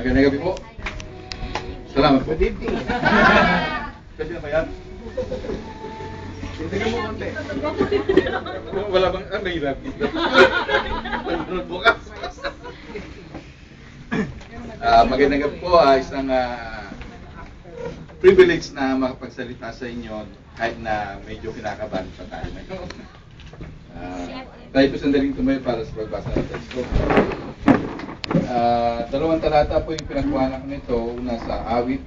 Magandang gabi po. Salamat po. Good evening. Kasi na ba yan? Tintigan mo konti. Wala bang, may love is that? Nanonood bukas. Magandang gabi po. Isang privilege na makapagsalita sa inyo kahit na medyo kinakabahan pa tayo ngayon. Tayo po sandaling tumayo para sa pagbasa ng text ko. Dalawang talata po yung pinagkuhanan ko nito. Una sa Awit,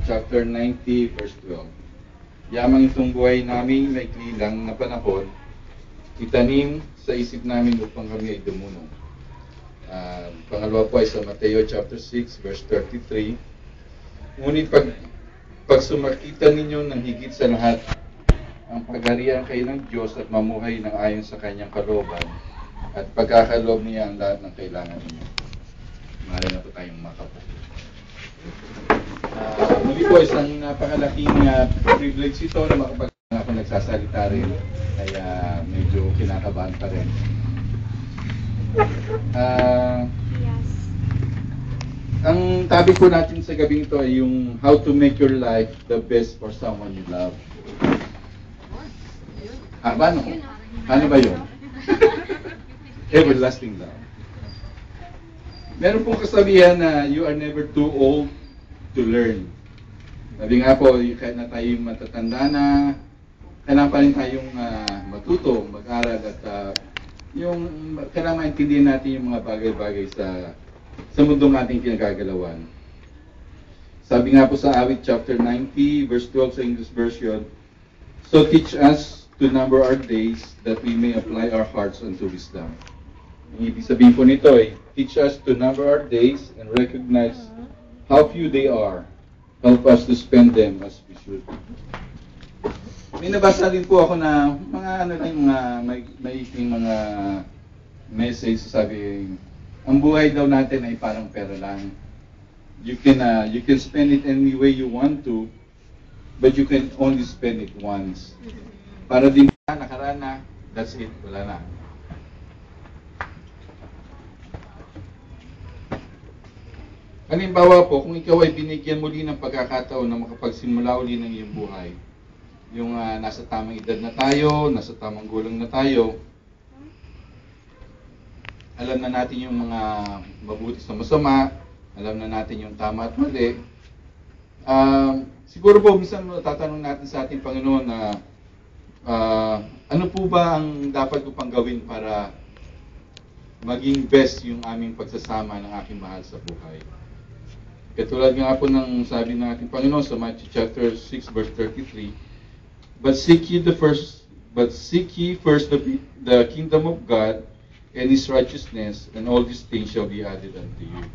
chapter 90, verse 12. Yamang itong buhay namin maikli lang na panahon, itanim sa isip namin upang kami ay dumunong. Pangalawa po ay sa Mateo chapter 6, verse 33. Ngunit pag sumakita ninyo ng higit sa lahat ang pagharian kayo ng Diyos at mamuhay ng ayon sa kanyang kalooban at pagkakaloob niya ang lahat ng kailangan ninyo. Mahal na po tayong makapo. Muli po isang napakalaking privilege ito na makapag ako nagsasalita rin, kaya medyo kinakabahan pa rin. Ang topic po natin sa gabing ito ay yung how to make your life the best for someone you love. Paano ba yun? Everlasting love. Meron pong kasabihan na you are never too old to learn. Sabi nga po, kahit na tayo matatanda na, kailangan pa rin tayong matuto, mag-aral at yung kailangan maintindihan natin yung mga bagay-bagay sa mundong ating pinagagalawan. Sabi nga po sa Awit chapter 90, verse 12 sa English version, so teach us to number our days that we may apply our hearts unto wisdom. Ang ibig sabihin po nito ay, teach us to number our days and recognize how few they are. Help us to spend them as we should. May nabasa din po ako na mga maiking mga message sabi, ang buhay daw natin ay parang pera lang. You can spend it any way you want to, but you can only spend it once. Para din nakaraan na, that's it, wala na. Halimbawa po, kung ikaw ay binigyan muli ng pagkakataon na makapagsimula uli ng iyong buhay, yung nasa tamang edad na tayo, nasa tamang gulang na tayo, alam na natin yung mga mabuti sa masama, alam na natin yung tama at mali. Siguro po, minsan tatanong natin sa ating Panginoon na ano po ba ang dapat ko pang gawin para maging best yung aming pagsasama ng aking mahal sa buhay. Katulad nga po ng sabi ng ating Panginoon sa Matthew chapter 6 verse 33, But seek ye first the kingdom of God and His righteousness, and all these things shall be added unto you.